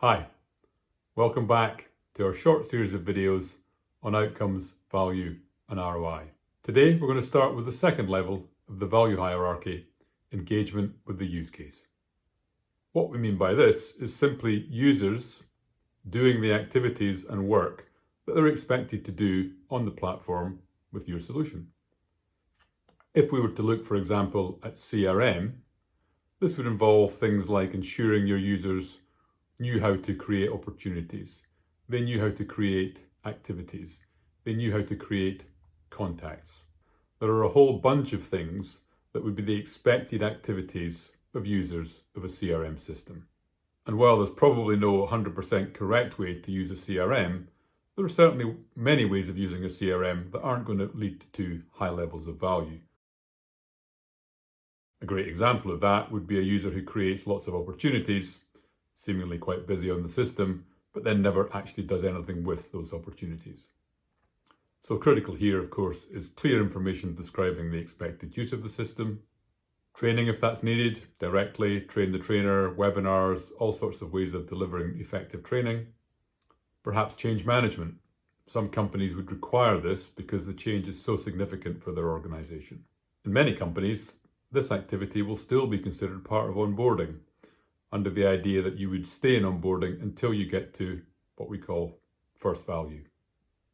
Hi, welcome back to our short series of videos on outcomes, value and ROI. Today we're going to start with the second level of the value hierarchy, engagement with the use case. What we mean by this is simply users doing the activities and work that they're expected to do on the platform with your solution. If we were to look, for example, at CRM, this would involve things like ensuring your users knew how to create opportunities. They knew how to create activities. They knew how to create contacts. There are a whole bunch of things that would be the expected activities of users of a CRM system. And while there's probably no 100% correct way to use a CRM, there are certainly many ways of using a CRM that aren't going to lead to high levels of value. A great example of that would be a user who creates lots of opportunities, seemingly quite busy on the system, but then never actually does anything with those opportunities. So critical here, of course, is clear information describing the expected use of the system, training if that's needed, directly, train the trainer, webinars, all sorts of ways of delivering effective training. Perhaps change management. Some companies would require this because the change is so significant for their organization. In many companies, this activity will still be considered part of onboarding, under the idea that you would stay in onboarding until you get to what we call first value.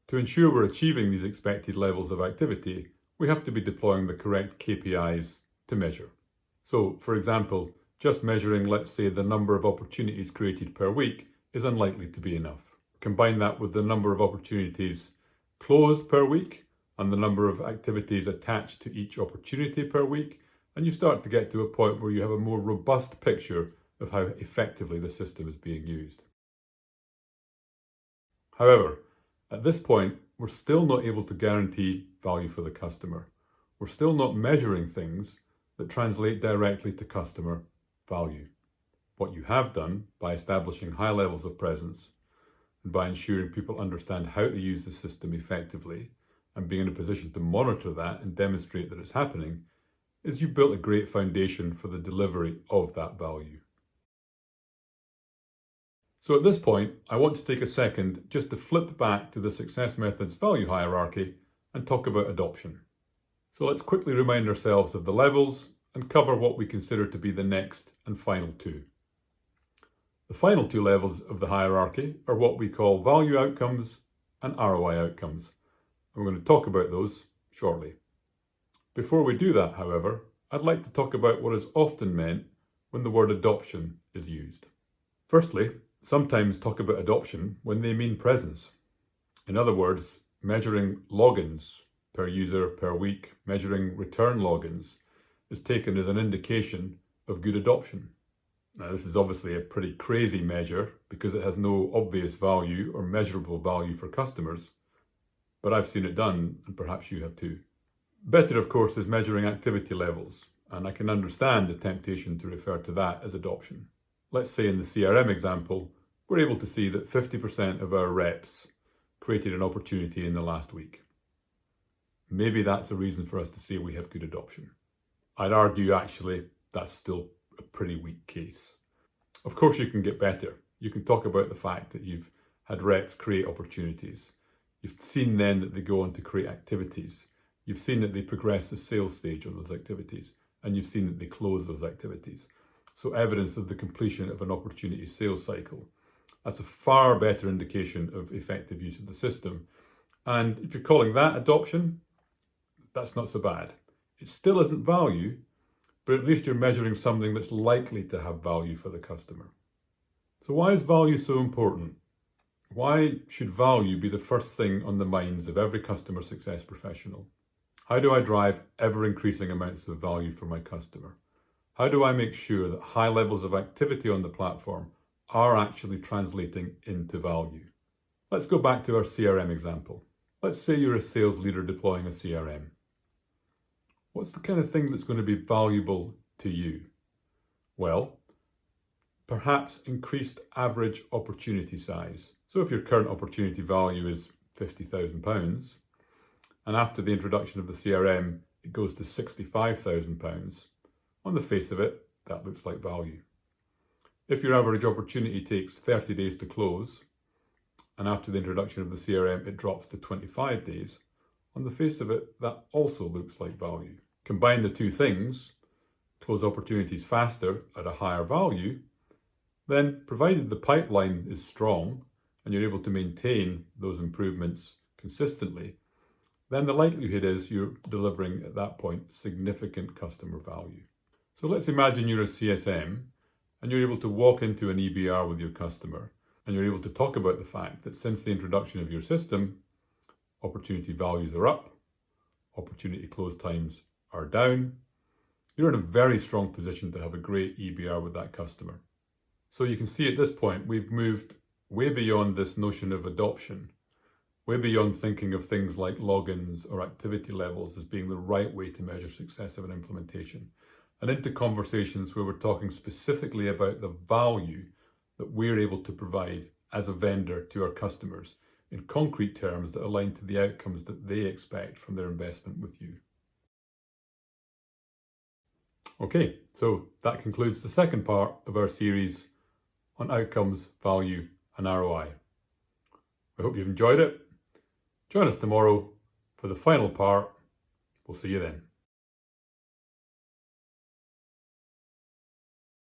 To ensure we're achieving these expected levels of activity, we have to be deploying the correct KPIs to measure. So, for example, just measuring, let's say, the number of opportunities created per week is unlikely to be enough. Combine that with the number of opportunities closed per week and the number of activities attached to each opportunity per week, and you start to get to a point where you have a more robust picture of how effectively the system is being used. However, at this point, we're still not able to guarantee value for the customer. We're still not measuring things that translate directly to customer value. What you have done by establishing high levels of presence and by ensuring people understand how to use the system effectively and being in a position to monitor that and demonstrate that it's happening is you've built a great foundation for the delivery of that value. So at this point, I want to take a second just to flip back to the Success Methods value hierarchy and talk about adoption. So let's quickly remind ourselves of the levels and cover what we consider to be the next and final two. The final two levels of the hierarchy are what we call value outcomes and ROI outcomes. And we're going to talk about those shortly. Before we do that, however, I'd like to talk about what is often meant when the word adoption is used. Firstly, sometimes talk about adoption when they mean presence. In other words, measuring logins per user per week, measuring return logins is taken as an indication of good adoption. Now, this is obviously a pretty crazy measure because it has no obvious value or measurable value for customers, but I've seen it done and perhaps you have too. Better, of course, is measuring activity levels, and I can understand the temptation to refer to that as adoption. Let's say in the CRM example, we're able to see that 50% of our reps created an opportunity in the last week. Maybe that's a reason for us to say we have good adoption. I'd argue actually that's still a pretty weak case. Of course you can get better. You can talk about the fact that you've had reps create opportunities. You've seen then that they go on to create activities. You've seen that they progress the sales stage on those activities, and you've seen that they close those activities. So evidence of the completion of an opportunity sales cycle. That's a far better indication of effective use of the system. And if you're calling that adoption, that's not so bad. It still isn't value, but at least you're measuring something that's likely to have value for the customer. So why is value so important? Why should value be the first thing on the minds of every customer success professional? How do I drive ever-increasing amounts of value for my customer? How do I make sure that high levels of activity on the platform are actually translating into value? Let's go back to our CRM example. Let's say you're a sales leader deploying a CRM. What's the kind of thing that's going to be valuable to you? Well, perhaps increased average opportunity size. So if your current opportunity value is £50,000, and after the introduction of the CRM, it goes to £65,000, on the face of it, that looks like value. If your average opportunity takes 30 days to close, and after the introduction of the CRM it drops to 25 days, on the face of it, that also looks like value. Combine the two things, close opportunities faster at a higher value, then provided the pipeline is strong and you're able to maintain those improvements consistently, then the likelihood is you're delivering at that point significant customer value. So let's imagine you're a CSM and you're able to walk into an EBR with your customer and you're able to talk about the fact that since the introduction of your system, opportunity values are up, opportunity close times are down. You're in a very strong position to have a great EBR with that customer. So you can see at this point, we've moved way beyond this notion of adoption, way beyond thinking of things like logins or activity levels as being the right way to measure success of an implementation, and into conversations where we're talking specifically about the value that we're able to provide as a vendor to our customers in concrete terms that align to the outcomes that they expect from their investment with you. Okay, so that concludes the second part of our series on outcomes, value, and ROI. I hope you've enjoyed it. Join us tomorrow for the final part. We'll see you then.